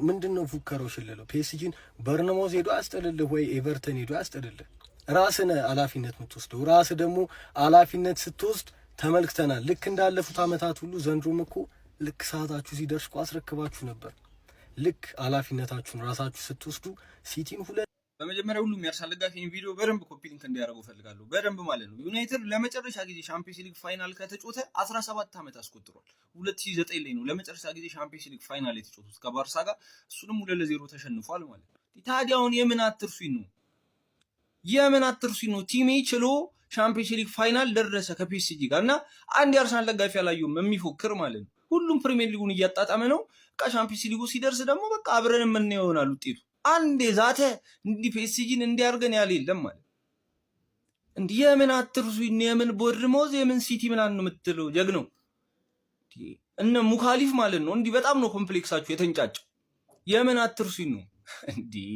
ምንድነው ፉከረው? ሽለለው ፒኤስጂን በርነማውዝ ሄዶ ያስጠልልህ ወይ ኤቨርተን ሄዶ ያስጠልልህ? ራስን ኃላፊነት የምትወስደው ራስ ደግሞ ኃላፊነት ስትወስድ ተመልክተናል። ልክ እንዳለፉት ዓመታት ሁሉ ዘንድሮም እኮ ልክ ሰዓታችሁ ሲደርስ እኮ አስረክባችሁ ነበር። ልክ ኃላፊነታችሁን ራሳችሁ ስትወስዱ ሲቲን 2 በመጀመሪያ ሁሉም የአርሰናል ደጋፊ ይሄን ቪዲዮ በደንብ ኮፒ ሊንክ እንዲያደርጉ ፈልጋለሁ። በደንብ ማለት ነው። ዩናይትድ ለመጨረሻ ጊዜ ሻምፒዮንስ ሊግ ፋይናል ከተጫወተ 17 ዓመት አስቆጥሯል። 2009 ላይ ነው ለመጨረሻ ጊዜ ሻምፒዮንስ ሊግ ፋይናል የተጫወቱት ከባርሳ ጋር። እሱንም 2-0 ተሸንፏል ማለት ነው። ታዲያ አሁን የምን አትርሱኝ ነው ቲሜ ችሎ ሻምፒዮንስ ሊግ ፋይናል ደረሰ ከፒኤስጂ ጋር እና አንድ የአርሰናል ደጋፊ አላየሁም የሚፎክር ማለት ነው። ሁሉም ፕሪሚየር ሊጉን እያጣጣመ ነው። በቃ ሻምፒዮንስ ሊጉ ሲደርስ ደግሞ በቃ አብረን የምናየው ይሆናል ውጤቱ። አንዴ ዛተ እንዲህ ፒኤስጂን እንዲያርገን ያለ የለም ማለት እንዲህ የምን አትርሱኝ የምን ቦርነማውዝ የምን ሲቲ ምናምን ነው የምትለው ጀግነው እነ ሙካሊፍ ማለት ነው። እንዲህ በጣም ነው ኮምፕሌክሳችሁ የተንጫጨው። የምን አትርሱኝ ነው እንዲህ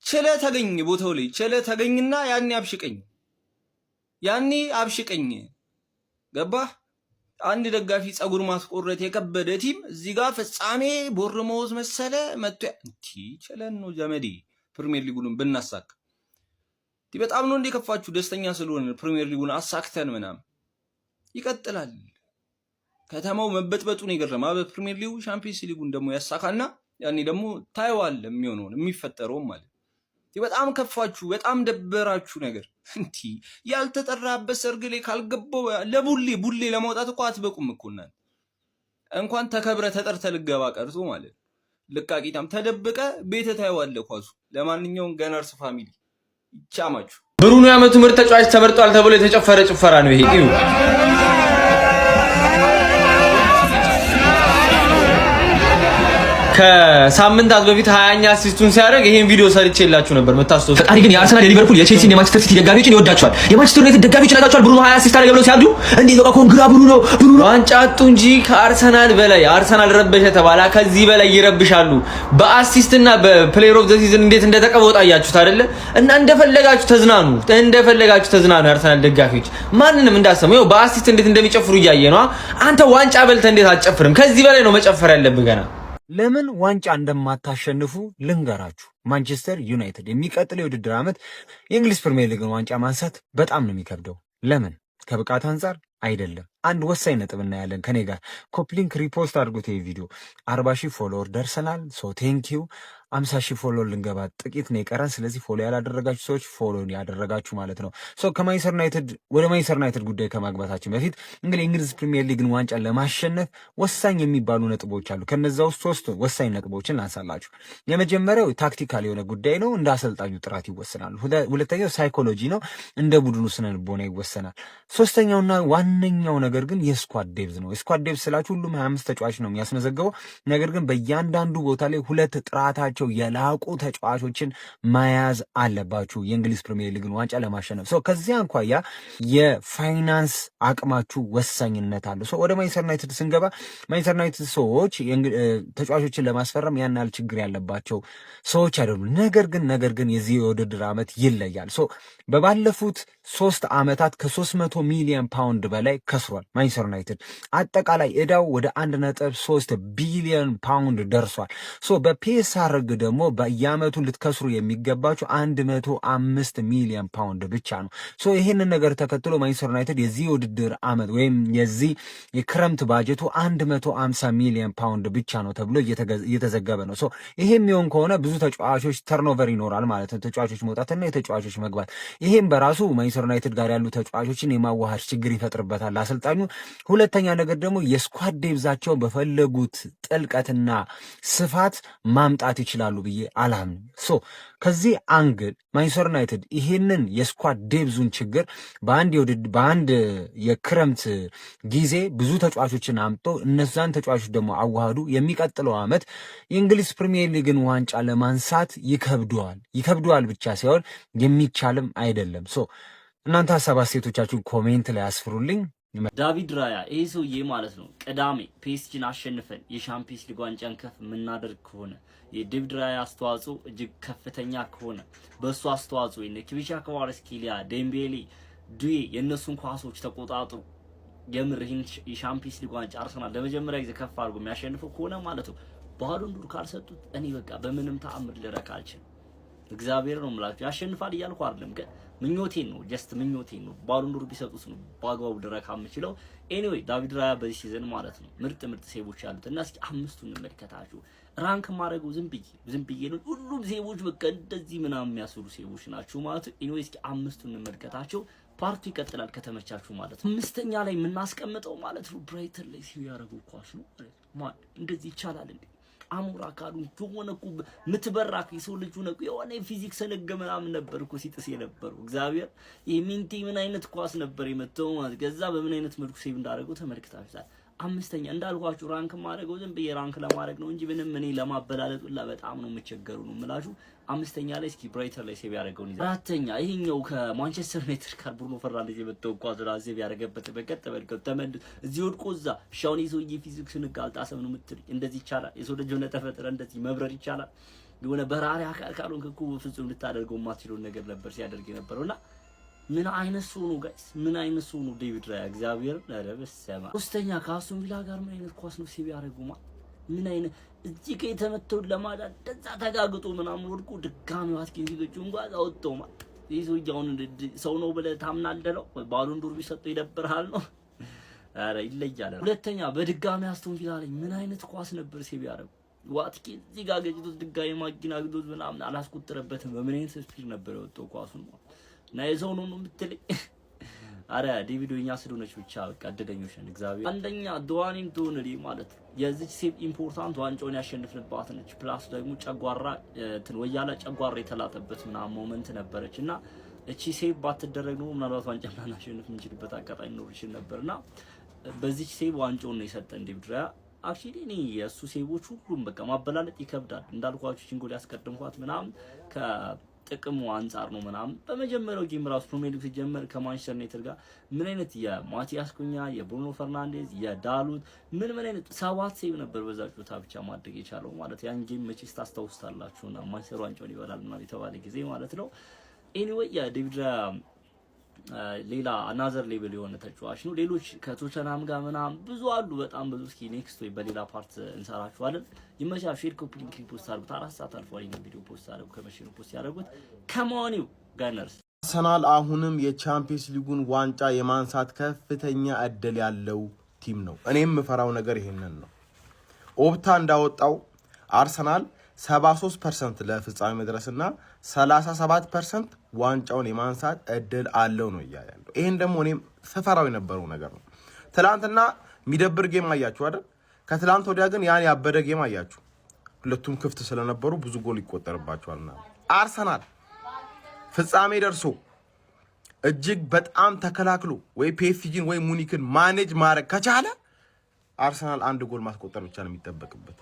ቸለ ተገኝ ቦታው ላይ ቸለ ተገኝና ያኔ አብሽቀኝ ገባህ? አንድ ደጋፊ ጸጉር ማስቆረጥ የከበደ ቲም እዚህ ጋር ፍጻሜ ቦርነማውዝ መሰለ መጥቶ እንቲ ቸለን ነው ዘመዴ። ፕሪሚየር ሊጉን ብናሳካ በጣም ነው እንደ ከፋችሁ ደስተኛ ስለሆነ ፕሪሚየር ሊጉን አሳክተን ምናምን ይቀጥላል። ከተማው መበጥበጡን ይገርማ በፕሪሚየር ሊጉ ሻምፒዮንስ ሊጉን ደግሞ ያሳካና ያኔ ደግሞ ታይዋል የሚሆነው የሚፈጠረው ማለት በጣም ከፋችሁ፣ በጣም ደበራችሁ ነገር እንቲ ያልተጠራበት ሰርግ ላይ ካልገባው ለቡሌ ለማውጣት እኮ አትበቁም እኮ እናንተ እንኳን ተከብረ ተጠርተ ልገባ ቀርቶ ማለት ልቃቂታም ተደብቀ ቤተ ታይዋለ ኳሱ። ለማንኛውም ገነርስ ፋሚሊ ይቻማችሁ። ብሩኖ የዓመቱ ምርጥ ተጫዋች ተመርጧል ተብሎ የተጨፈረ ጭፈራ ነው ይሄ። ከሳምንታት በፊት 20ኛ አሲስቱን ሲያደርግ ይሄን ቪዲዮ ሰርቼላችሁ ነበር መታስተው። ፈጣሪ ግን የአርሰናል የሊቨርፑል የቼልሲ የማንቸስተር ሲቲ ደጋፊዎችን ይወዳቸዋል። የማንቸስተር ዩናይትድ ደጋፊዎች ናቸው ብሩኖ 20 አሲስት አደረገ ብለው ሲያብዱ እንዴ በቃ ኮንግራ ብሩኖ ዋንጫ አጡ እንጂ ከአርሰናል በላይ አርሰናል ረበሸ ተባላ ከዚህ በላይ ይረብሻሉ። በአሲስትና በፕሌየር ኦፍ ዘ ሲዝን እንዴት እንደተቀበጣ አያችሁት አይደለ? እና እንደፈለጋችሁ ተዝናኑ የአርሰናል ደጋፊዎች ማንንም እንዳሰሙ ይኸው በአሲስት እንዴት እንደሚጨፍሩ እያየ ነው። አንተ ዋንጫ በልተ እንዴት አትጨፍርም? ከዚህ በላይ ነው መጨፈር ያለብህ ገና። ለምን ዋንጫ እንደማታሸንፉ ልንገራችሁ። ማንቸስተር ዩናይትድ የሚቀጥለው የውድድር ዓመት የእንግሊዝ ፕሪሚየር ሊግን ዋንጫ ማንሳት በጣም ነው የሚከብደው። ለምን? ከብቃት አንጻር አይደለም። አንድ ወሳኝ ነጥብ እናያለን። ከኔ ጋር ኮፕሊንክ ሪፖስት አድርጉት። ይሄ ቪዲዮ 40,000 ፎሎወር ደርሰናል። ሶ ቴንኪዩ 50,000 ፎሎወር ልንገባ ጥቂት ነው የቀረን። ስለዚህ ፎሎ ያላደረጋችሁ ሰዎች ፎሎ ያደረጋችሁ ማለት ነው። ሶ ከማንቸስተር ዩናይትድ ወደ ማንቸስተር ዩናይትድ ጉዳይ ከማግባታችን በፊት እንግዲህ እንግሊዝ ፕሪሚየር ሊግን ዋንጫ ለማሸነፍ ወሳኝ የሚባሉ ነጥቦች አሉ። ከነዛ ውስጥ 3 ወሳኝ ነጥቦችን ላንሳላችሁ። የመጀመሪያው ታክቲካል የሆነ ጉዳይ ነው፣ እንደ አሰልጣኙ ጥራት ይወሰናል። ሁለተኛው ሳይኮሎጂ ነው፣ እንደ ቡድኑ ስነ ልቦና ይወሰናል። ሶስተኛውና ዋነኛው ነገር ግን የስኳድ ዴፕዝ ነው። የስኳድ ዴፕዝ ስላችሁ ሁሉም 25 ተጫዋች ነው የሚያስመዘግበው። ነገር ግን በእያንዳንዱ ቦታ ላይ 2 ጥራታቸው የላቁ ተጫዋቾችን መያዝ አለባችሁ የእንግሊዝ ፕሪሚየር ሊግን ዋንጫ ለማሸነፍ። ከዚያ እንኳያ የፋይናንስ አቅማችሁ ወሳኝነት አለው። ወደ ማንቸስተር ዩናይትድ ስንገባ ማንቸስተር ዩናይትድ ሰዎች ተጫዋቾችን ለማስፈረም ያን ያህል ችግር ያለባቸው ሰዎች አይደሉም። ነገር ግን የዚህ የውድድር ዓመት ይለያል። በባለፉት 3 ዓመታት ከ300 ሚሊዮን ፓውንድ በላይ ከስሯል ማንቸስተር ዩናይትድ። አጠቃላይ ዕዳው ወደ 1.3 ቢሊዮን ፓውንድ ደርሷል። በፒኤስአር ደግሞ በየዓመቱ ልትከስሩ የሚገባችሁ 105 ሚሊዮን ፓውንድ ብቻ ነው። ይህንን ነገር ተከትሎ ማንቸስተር ዩናይትድ የዚህ ውድድር ዓመት ወይም የዚህ የክረምት ባጀቱ 150 ሚሊዮን ፓውንድ ብቻ ነው ተብሎ እየተዘገበ ነው። ይሄ የሚሆን ከሆነ ብዙ ተጫዋቾች ተርኖቨር ይኖራል ማለት ነው፣ ተጫዋቾች መውጣትና የተጫዋቾች መግባት። ይሄም በራሱ ማንቸስተር ዩናይትድ ጋር ያሉ ተጫዋቾችን የማዋሃድ ችግር ይፈጥርበታል አሰልጣኙ። ሁለተኛ ነገር ደግሞ የስኳድ ዴብዛቸውን በፈለጉት ጥልቀትና ስፋት ማምጣት ይችላሉ ብዬ አላምንም። ከዚህ አንግል ማንቸስተር ዩናይትድ ይሄንን የስኳድ ዴብዙን ችግር በአንድ የክረምት ጊዜ ብዙ ተጫዋቾችን አምጦ እነዛን ተጫዋቾች ደግሞ አዋሃዱ የሚቀጥለው ዓመት የእንግሊዝ ፕሪሚየር ሊግን ዋንጫ ለማንሳት ይከብደዋል ብቻ ሳይሆን የሚቻልም አይደለም። እናንተ ሀሳብ አስተያየቶቻችሁን ኮሜንት ላይ አስፍሩልኝ። ዳቪድ ራያ ይሄ ሰውዬ ማለት ነው ቅዳሜ ፒኤስጂን አሸንፈን የሻምፒየንስ ሊግ ዋንጫን ከፍ የምናደርግ ከሆነ የዴቪድ ራያ አስተዋጽኦ እጅግ ከፍተኛ ከሆነ በእሱ አስተዋጽኦ የኪቪቻ ክቫራትስኬሊያ ዴምቤሌ ዱዌ የእነሱን ኳሶች ተቆጣጥሮ የምር ይህን የሻምፒየንስ ሊግ ዋንጫ አርሰናል ለመጀመሪያ ጊዜ ከፍ አድርጎ የሚያሸንፈው ከሆነ ማለት ነው ባሎን ዶር ካልሰጡት እኔ በቃ በምንም ተአምር ልረካ አልችልም። እግዚአብሔር ነው የምላችሁ። ያሸንፋል እያልኩ አይደለም ግን ምኞቴን ነው ጀስት ምኞቴን ነው። ባሎን ዶር ቢሰጡት ነው በአግባቡ ልረካ የምችለው። ኤኒዌይ ዳቪድ ራያ በዚህ ሲዝን ማለት ነው ምርጥ ሴቦች ያሉት እና እስኪ 5ቱን እንመልከታችሁ። ራንክ ማድረገው ዝም ብዬ ነው። ሁሉም ሴቦች በቃ እንደዚህ ምናምን የሚያስሩ ሴቦች ናቸው ማለት ነው። ኤኒዌይ እስኪ 5ቱን እንመልከታቸው። ፓርቱ ይቀጥላል ከተመቻችሁ ማለት ነው። 5ኛ ላይ የምናስቀምጠው ማለት ነው ብራይተን ላይ ሲያረጉ ኳስ ነው ማለት እንደዚህ ይቻላል እንዴ? አሞራ ካሉ የሆነ እኮ ምትበራ የሰው ልጅ ሆነ የሆነ ፊዚክስ ነገ ምናምን ነበር እኮ ሲጥስ የነበረው። እግዚአብሔር የሚንቲ ምን አይነት ኳስ ነበር የመተው ማለት ከዛ በምን አይነት መልኩ ሴቭ እንዳደረገው ተመልክታችኋል። 5ኛ እንዳልኳችሁ ራንክ ማድረገው ዝም ብዬ ራንክ ለማድረግ ነው እንጂ ምንም እኔ ለማበላለጡላ በጣም ነው የምቸገሩ ነው የምላችሁ። 5ኛ ላይ እስኪ ብራይተን ላይ ሴቭ ያደረገውን ይዘ 4ኛ ይሄኛው ከማንቸስተር ዩናይትድ ጋር ብሩኖ ፈርናንዴዝ የመተው ኳስ ራ ሴቭ ያደረገበት በቀጥ በልከው ተመልሶ እዚህ ወድቆ እዛ ሻውን ይዞ ፊዚክስ ንጋልጣ ሰም ነው የምትል እንደዚህ ይቻላል? የሰው ልጅ ሆነ ተፈጥረ እንደዚህ መብረር ይቻላል? የሆነ በራሪ አካል ካልሆንክ እኮ ፍጹም ልታደርገው የማትችለው ነገር ነበር ሲያደርግ የነበረውና ምን አይነት ሰው ነው ጋይስ? ምን አይነት ሰው ነው ዴቪድ ራያ? እግዚአብሔር ለረበሰማ 3ኛ ከአስቶን ቪላ ጋር ምን አይነት ኳስ ነው ሴቭ ያደረገው? ምን አይነት እዚህ ከየተመተው ለማዳን ደዛ ተጋግጦ ምናምን ወድቆ ድጋሚ ዋትኪን ሲገጩ እንኳን አወጣው ማለት ይሄ ሰው ጃውን ሰው ነው ብለህ ታምናለህ ነው? ባሎን ዶር ቢሰጠው ይደብርሃል ነው? አረ ይለያል። 2ኛ በድጋሚ አስቶን ቪላ ላይ ምን አይነት ኳስ ነበር ሴቭ ያደረገው? ዋትኪን እዚህ ጋር ገጭቶት ድጋሚ ማጊና ግዶት ምናምን አላስቆጠረበትም። በምን አይነት ስፒድ ነበር የወጣው ኳሱን ነው እና የሰው ነው የምትለኝ? አረ ዴቪድ ወኛ ስለሆነች ብቻ በቃ እድለኞች ነን። እግዚአብሔር 1ኛ ዶዋኒን ቶንሊ ማለት የዚች ሴቭ ኢምፖርታንት ዋንጫውን ያሸንፍንባት ነች። ፕላስ ደግሞ ጨጓራ ወያላ ጨጓራ የተላጠበት ምናምን ሞመንት ነበረች እና እቺ ሴቭ ባትደረግ ነው ምናልባት ዋንጫ ማናሸንፍ የምንችልበት አጋጣሚ ኖር ይችል ነበርና በዚች ሴቭ ዋንጫውን ነው የሰጠን ዴቪድ ራያ። አክቹሊ እኔ የእሱ ሴቮች ሁሉም በቃ ማበላለጥ ይከብዳል። እንዳልኳችሁ ቺንጎል ያስቀድምኳት ምናምን ከጥቅሙ አንጻር ነው ምናምን። በመጀመሪያው ጌም ራሱ ፕሪሚየር ሊግ ሲጀመር ከማንቸስተር ዩናይትድ ጋር ምን አይነት የማቲያስ ኩኛ የብሩኖ ፈርናንዴዝ የዳሉት ምን አይነት 7 ሴቭ ነበር በዛ ጨዋታ ብቻ ማድረግ የቻለው ማለት ያን ጌም መቼስ ታስታውሳላችሁና ማንቸስተር ዋንጫውን ይበላል ምናምን የተባለ ጊዜ ማለት ነው። ኤኒዌይ የዴቪድ ሌላ አናዘር ሌቭል የሆነ ተጫዋች ነው። ሌሎች ከቶተናም ጋር ምናምን ብዙ አሉ፣ በጣም ብዙ። እስኪ ኔክስት ወይ በሌላ ፓርት እንሰራችኋለን። ይመቻ። ሼር ኮፒ ሊንክ ፖስት አድርጉት። 4 ሰዓት አልፏል ይሄን ቪዲዮ ፖስት አድርጉ። ከመሽኑ ፖስት ያደርጉት ከማኒው ጋነርስ አርሰናል አሁንም የቻምፒየንስ ሊጉን ዋንጫ የማንሳት ከፍተኛ እድል ያለው ቲም ነው። እኔም የምፈራው ነገር ይሄንን ነው። ኦፕታ እንዳወጣው አርሰናል 73% ለፍጻሜ መድረስና 37% ዋንጫውን የማንሳት እድል አለው ነው ያያለው። ይሄን ደግሞ እኔም ስፈራው የነበረው ነገር ነው። ትላንትና የሚደብር ጌም አያችሁ አይደል? ከትላንት ወዲያ ግን ያን ያበደ ጌም አያችሁ። ሁለቱም ክፍት ስለነበሩ ብዙ ጎል ይቆጠርባቸዋልና አርሰናል ፍጻሜ ደርሶ እጅግ በጣም ተከላክሎ ወይ ፒኤስጂን ወይ ሙኒክን ማኔጅ ማድረግ ከቻለ አርሰናል 1 ጎል ማስቆጠር ብቻ ነው የሚጠበቅበት።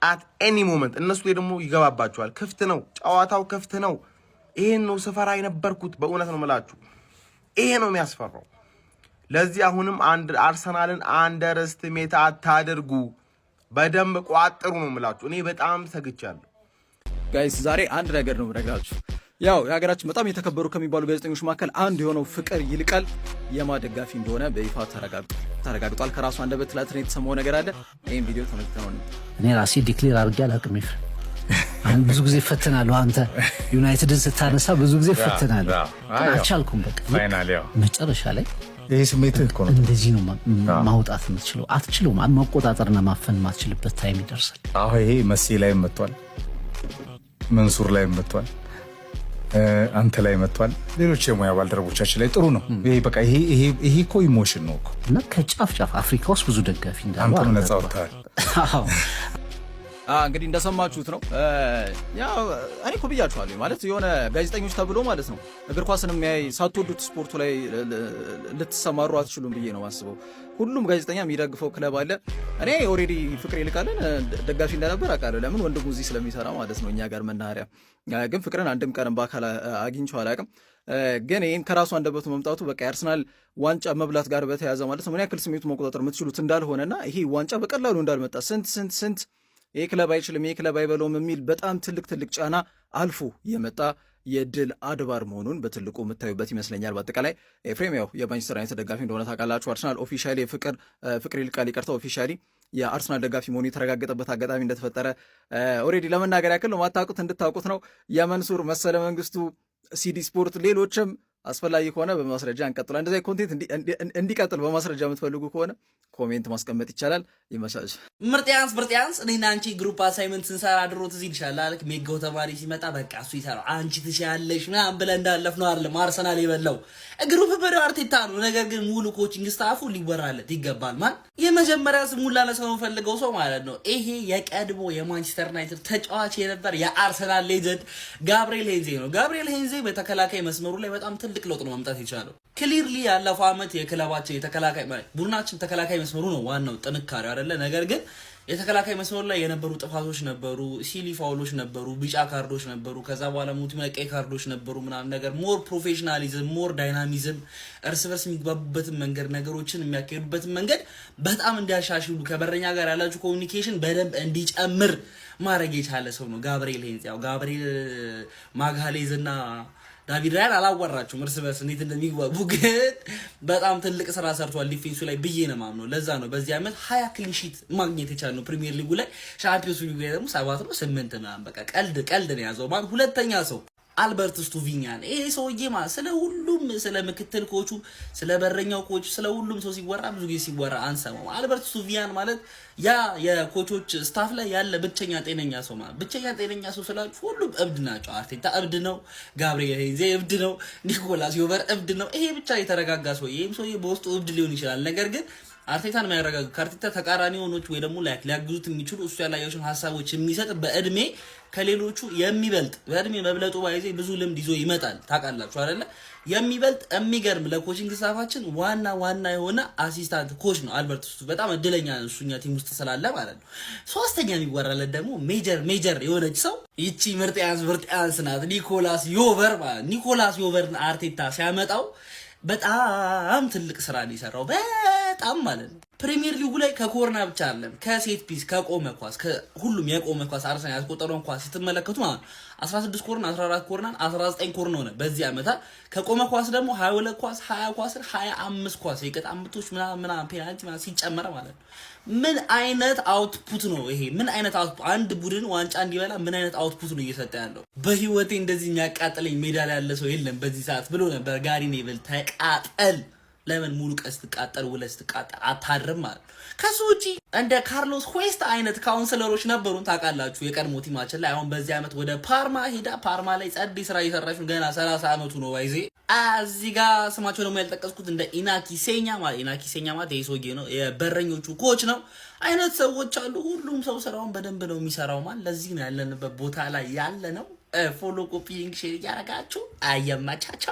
at any moment እነሱ ደግሞ ይገባባቸዋል። ክፍት ነው ጨዋታው፣ ክፍት ነው። ይሄን ነው ስፈራ የነበርኩት። በእውነት ነው የምላችሁ፣ ይሄ ነው የሚያስፈራው። ለዚህ አሁንም አርሰናልን አንደርስቲሜት አታድርጉ፣ በደንብ ቋጥሩ ነው የምላችሁ። እኔ በጣም ሰግቻለሁ ጋይስ። ዛሬ አንድ ነገር ነው የምነግራችሁ። ያው የሀገራችን በጣም የተከበሩ ከሚባሉ ጋዜጠኞች መካከል አንዱ የሆነው ፍቅር ይልቃል የማ ደጋፊ እንደሆነ በይፋ ተረጋግጧል። ከራሱ አንደበት ትላንትና የተሰማው ነገር አለ። ይሄን ቪዲዮ ተመልክተነው እኔ ራሴ ዲክሌር አድርጌ አላውቅም። አሁን ብዙ ጊዜ ፈተናለሁ። አንተ ዩናይትድን ስታነሳ ብዙ ጊዜ ፈተናለሁ፣ አልቻልኩም። በቃ ፋይናል ያው መጨረሻ ላይ ይሄ ስሜት እኮ ነው። እንደዚህ ነው ማውጣት የምትችለው። አትችለውም። መቆጣጠርና ማፈን ማትችልበት ታይም ይደርሳል። አዎ ይሄ መሲ ላይ መጥቷል፣ መንሱር ላይ መጥቷል፣ አንተ ላይ መጥቷል፣ ሌሎች የሙያ ባልደረቦቻችን ላይ ጥሩ ነው። ይሄ በቃ ይሄ እኮ ኢሞሽን ነው እኮ እና ከጫፍ ጫፍ አፍሪካ ውስጥ ብዙ ደጋፊ እንዳለው አንተ ነፃ ወጥተሃል። እንግዲህ እንደሰማችሁት ነው። ያው እኔ እኮ ብያችኋለሁ ማለት የሆነ ጋዜጠኞች ተብሎ ማለት ነው እግር ኳስን የሚያይ ሳትወዱት ስፖርቱ ላይ ልትሰማሩ አትችሉም ብዬ ነው ማስበው። ሁሉም ጋዜጠኛ የሚደግፈው ክለብ አለ። እኔ ኦሬዲ ፍቅር ይልቃልን ደጋፊ እንደነበር አውቃለሁ። ለምን ወንድሙ እዚህ ስለሚሰራ ማለት ነው እኛ ጋር መናኸሪያ። ግን ፍቅርን አንድም ቀን በአካል አግኝቼው አላውቅም። ግን ይህን ከራሱ አንደበቱ መምጣቱ በቃ የአርሰናል ዋንጫ መብላት ጋር በተያያዘ ማለት ነው ምን ያክል ስሜቱ መቆጣጠር የምትችሉት እንዳልሆነና ይሄ ዋንጫ በቀላሉ እንዳልመጣ ስንት ይሄ ክለብ አይችልም ይሄ ክለብ አይበለውም የሚል በጣም ትልቅ ጫና አልፎ የመጣ የድል አድባር መሆኑን በትልቁ የምታዩበት ይመስለኛል። በአጠቃላይ ኤፍሬም ያው የማንቸስተር ዩናይትድ ደጋፊ እንደሆነ ታውቃላችሁ። አርሰናል ኦፊሻሊ ፍቅር ይልቃል ይቅርታ ኦፊሻሊ የአርሰናል ደጋፊ መሆኑ የተረጋገጠበት አጋጣሚ እንደተፈጠረ ኦሬዲ ለመናገር ያክል ነው። ማታውቁት እንድታውቁት ነው። የመንሱር መሰለ መንግስቱ፣ ሲዲ ስፖርት፣ ሌሎችም አስፈላጊ ከሆነ በማስረጃ እንቀጥላለን። እንደዚህ ኮንቴንት እንዲቀጥል በማስረጃ የምትፈልጉ ከሆነ ኮሜንት ማስቀመጥ ይቻላል። ይመቻች። ምርጥያንስ እኔና አንቺ ግሩፕ አሳይመንት ስንሰራ ድሮ ትዝ ይልሻል አይደል? ሜጋው ተማሪ ሲመጣ በቃ እሱ ይሰራው አንቺ ትሻለሽ ምናምን ብለን እንዳለፍነው አይደለም አርሰናል የበላው ግሩፕ በሪው አርቴታ ነው። ነገር ግን ሙሉ ኮቺንግ ስታፉ ሊወራለት ይገባል። ማን የመጀመሪያ ስሙን ላነሳው ፈልገው ሰው ማለት ነው ይሄ የቀድሞ የማንቸስተር ዩናይትድ ተጫዋች የነበር የአርሰናል ሌጀንድ ጋብሪኤል ሄንዜ ነው። ጋብሪኤል ሄንዜ በተከላካይ መስመሩ ላይ በጣም ትልቅ ለውጥ ነው ማምጣት የቻለው። ክሊርሊ ያለፈው ዓመት የክለባችን የተከላካይ ቡድናችን ተከላካይ መስመሩ ነው ዋናው ጥንካሬው አይደለ? ነገር ግን የተከላካይ መስመሩ ላይ የነበሩ ጥፋቶች ነበሩ፣ ሲሊ ፋውሎች ነበሩ፣ ቢጫ ካርዶች ነበሩ፣ ከዛ በኋላ ቀይ ካርዶች ነበሩ ምናምን ነገር። ሞር ፕሮፌሽናሊዝም፣ ሞር ዳይናሚዝም፣ እርስ በርስ የሚግባቡበትን መንገድ፣ ነገሮችን የሚያካሂዱበትን መንገድ በጣም እንዲያሻሽሉ ከበረኛ ጋር ያላችሁ ኮሚኒኬሽን በደንብ እንዲጨምር ማድረግ የቻለ ሰው ነው ጋብሪኤል ሄንዝ። ያው ጋብሪኤል ማጋሌዝ እና ዳቪድ ራያን አላወራችሁም እርስ በርስ እንዴት እንደሚግባቡ፣ ግን በጣም ትልቅ ስራ ሰርቷል ዲፌንሱ ላይ ብዬ ነው የማምነው። ለዛ ነው በዚህ ዓመት 20 ክሊን ሺት ማግኘት የቻልነው ፕሪሚየር ሊጉ ላይ። ሻምፒዮንስ ሊጉ ላይ ደግሞ 7 ነው 8 ምናምን በቃ ቀልድ ነው ያዘው። ማን ሁለተኛ ሰው አልበርት ስቱቪኛን። ይሄ ሰውዬ ማለት ስለ ሁሉም ስለ ምክትል ኮቹ፣ ስለ በረኛው ኮቹ፣ ስለ ሁሉም ሰው ሲወራ ብዙ ጊዜ ሲወራ አንሰማው። አልበርት ስቱቪኛን ማለት ያ የኮቾች ስታፍ ላይ ያለ ብቸኛ ጤነኛ ሰው ማለት ብቸኛ ጤነኛ ሰው ስላችሁ ሁሉም እብድ ናቸው። አርቴታ እብድ ነው፣ ጋብሪኤል ሄንዜ እብድ ነው፣ ኒኮላስ ዮቨር እብድ ነው። ይሄ ብቻ የተረጋጋ ሰው ይሄም ሰውዬ በውስጡ እብድ ሊሆን ይችላል። ነገር ግን አርቴታን የሚያረጋግ ከአርቴታ ተቃራኒ ሆኖች ወይ ደግሞ ላይክ ሊያግዙት የሚችሉ እሱ ያላየውን ሀሳቦች የሚሰጥ በእድሜ ከሌሎቹ የሚበልጥ በእድሜ መብለጡ ባይዜ ብዙ ልምድ ይዞ ይመጣል። ታውቃላችሁ አይደለ? የሚበልጥ የሚገርም ለኮቺንግ ስታፋችን ዋና የሆነ አሲስታንት ኮች ነው አልበርት ስቱፍ። በጣም እድለኛ ነው እሱኛ ቲም ውስጥ ስላለ ማለት ነው። ሶስተኛ የሚወራለት ደግሞ ሜጀር የሆነች ሰው ይቺ ምርጥ ያንስ ናት፣ ኒኮላስ ዮቨር ማለት ኒኮላስ ዮቨርን አርቴታ ሲያመጣው በጣም ትልቅ ስራ ነው የሰራው። በጣም ማለት ነው ፕሪሚየር ሊጉ ላይ ከኮርና ብቻ አይደለም ከሴት ፒስ ከቆመ ኳስ ከሁሉም የቆመ ኳስ አርሰናል ያስቆጠረውን ኳስ ስትመለከቱ ማለት 16 ኮርና 14 ኮርና 19 ኮርና ሆነ በዚህ አመታ። ከቆመ ኳስ ደግሞ 22 ኳስ 20 ኳስ 25 ኳስ የቅጣት ምቶች ምናምን ፔናልቲ ምናምን ሲጨመር ማለት ነው። ምን አይነት አውትፑት ነው ይሄ? ምን አይነት አውትፑት! አንድ ቡድን ዋንጫ እንዲበላ ምን አይነት አውትፑት ነው እየሰጠ ያለው? በህይወቴ እንደዚህ የሚያቃጥለኝ ሜዳ ላይ ያለ ሰው የለም በዚህ ሰዓት ብሎ ነበር ጋሪ ኔቭል። ተቃጠል ለምን ሙሉ ቀን ስትቃጠል ውለህ ስትቃጠል አታድርም ማለት ነው። ከሱ ውጪ እንደ ካርሎስ ኩዌስታ አይነት ካውንስለሮች ነበሩን ታውቃላችሁ፣ የቀድሞ ቲማችን ላይ። አሁን በዚህ አመት ወደ ፓርማ ሄዳ ፓርማ ላይ ጸድ ስራ እየሰራች ገና 30 አመቱ ነው ባይዜ። እዚህ ጋር ስማቸው ደግሞ ያልጠቀስኩት እንደ ኢናኪ ሴኛ ማለት ይሄ ሰውዬ ነው፣ የበረኞቹ ኮች ነው አይነት ሰዎች አሉ። ሁሉም ሰው ስራውን በደንብ ነው የሚሰራው ማለት። ለዚህ ነው ያለንበት ቦታ ላይ ያለ ነው። ፎሎ ኮፒ ሼር ያረጋችሁ አየማቻቻ